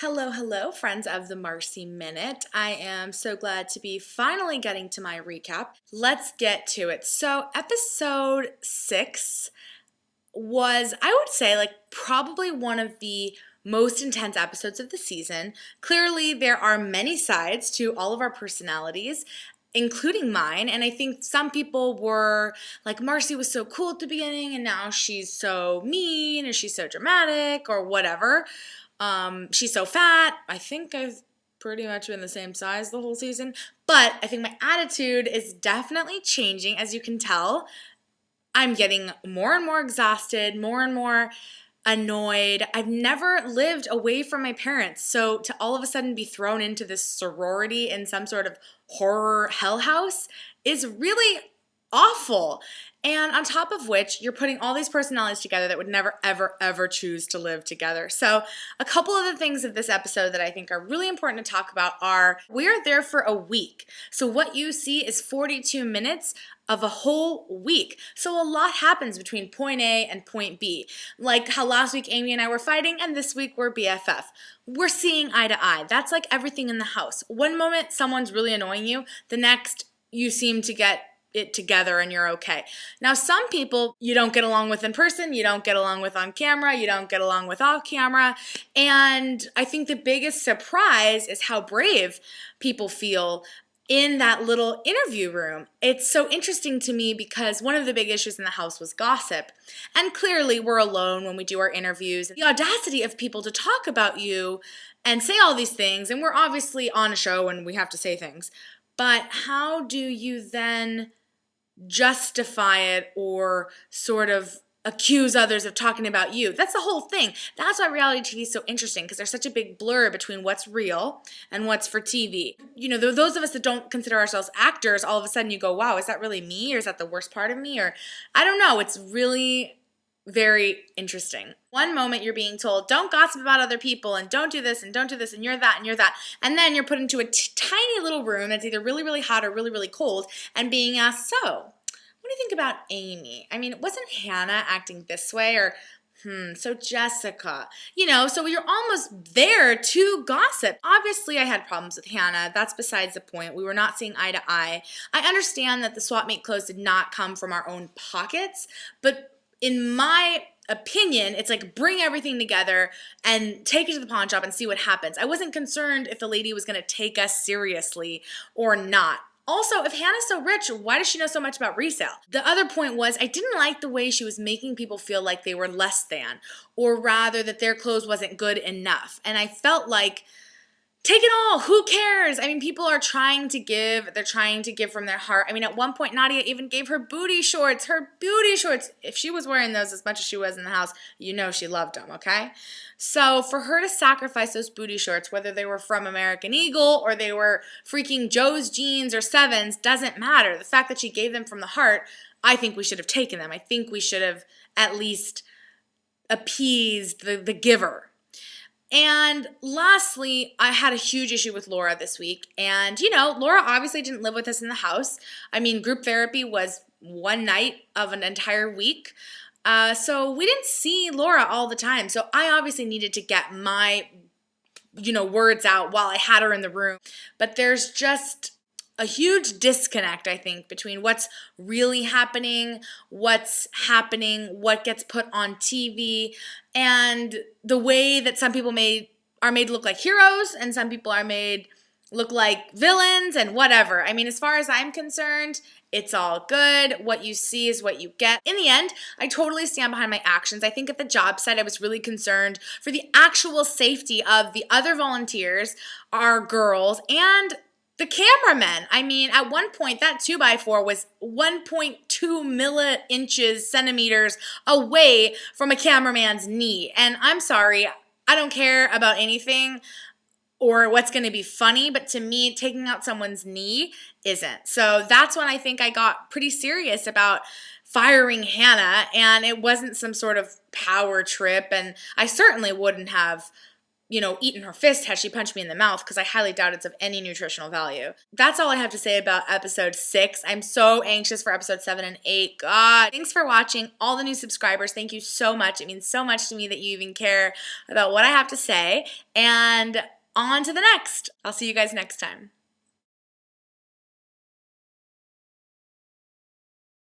Hello, hello, friends of the Marcy Minute. I am so glad to be finally getting to my recap. Let's get to it. So, episode 6 was, I would say, probably one of the most intense episodes of the season. Clearly, there are many sides to all of our personalities, including mine, and I think some people were like, Marcy was so cool at the beginning and now she's so mean or she's so dramatic or whatever. She's so fat. I think I've pretty much been the same size the whole season, but I think my attitude is definitely changing. As you can tell, I'm getting more and more exhausted, more and more annoyed. I've never lived away from my parents, so to all of a sudden be thrown into this sorority in some sort of horror hell house is really awful. And on top of which, you're putting all these personalities together that would never, ever, ever choose to live together. So a couple of the things of this episode that I think are really important to talk about are we're there for a week. So what you see is 42 minutes of a whole week. So a lot happens between point A and point B. Like how last week Amy and I were fighting and this week we're BFF. We're seeing eye to eye. That's like everything in the house. One moment someone's really annoying you, the next you seem to get it together and you're okay. Now, some people you don't get along with in person, you don't get along with on camera, you don't get along with off camera, and I think the biggest surprise is how brave people feel in that little interview room. It's so interesting to me because one of the big issues in the house was gossip, and clearly we're alone when we do our interviews. The audacity of people to talk about you and say all these things, and we're obviously on a show and we have to say things, but how do you then justify it or sort of accuse others of talking about you? That's the whole thing. That's why reality TV is so interesting, because there's such a big blur between what's real and what's for TV. You know, those of us that don't consider ourselves actors, all of a sudden you go, wow, is that really me? Or is that the worst part of me? Or I don't know. It's really very interesting. One moment you're being told, don't gossip about other people and don't do this and don't do this and you're that and you're that. And then you're put into a tiny little room that's either really, really hot or really, really cold and being asked, so, what do you think about Amy? I mean, wasn't Hannah acting this way? Or, so Jessica. You know, so you're almost there to gossip. Obviously, I had problems with Hannah. That's besides the point. We were not seeing eye to eye. I understand that the swap meet clothes did not come from our own pockets, but in my opinion, it's like bring everything together and take it to the pawn shop and see what happens. I wasn't concerned if the lady was going to take us seriously or not. Also, if Hannah's so rich, why does she know so much about resale? The other point was I didn't like the way she was making people feel like they were less than, or rather that their clothes wasn't good enough. And I felt like, take it all. Who cares? I mean, people are trying to give. They're trying to give from their heart. I mean, at one point, Nadia even gave her booty shorts. Her booty shorts. If she was wearing those as much as she was in the house, you know she loved them, okay? So for her to sacrifice those booty shorts, whether they were from American Eagle or they were freaking Joe's Jeans or Sevens, doesn't matter. The fact that she gave them from the heart, I think we should have taken them. I think we should have at least appeased the giver. And lastly, I had a huge issue with Laura this week. And, you know, Laura obviously didn't live with us in the house. I mean, group therapy was one night of an entire week. So we didn't see Laura all the time. So I obviously needed to get my, words out while I had her in the room. But there's just a huge disconnect, I think, between what's really happening, what gets put on TV, and the way that some people are made look like heroes and some people are made look like villains and whatever. I mean, as far as I'm concerned, it's all good. What you see is what you get. In the end, I totally stand behind my actions. I think at the job site, I was really concerned for the actual safety of the other volunteers, our girls, and the cameramen. I mean, at one point, that 2x4 was 1.2 centimeters away from a cameraman's knee. And I'm sorry, I don't care about anything or what's going to be funny, but to me, taking out someone's knee isn't. So that's when I think I got pretty serious about firing Hannah, and it wasn't some sort of power trip, and I certainly wouldn't have eaten her fist had she punched me in the mouth, because I highly doubt it's of any nutritional value. That's all I have to say about episode 6. I'm so anxious for episode 7 and 8. God, thanks for watching. All the new subscribers, thank you so much. It means so much to me that you even care about what I have to say. And on to the next. I'll see you guys next time.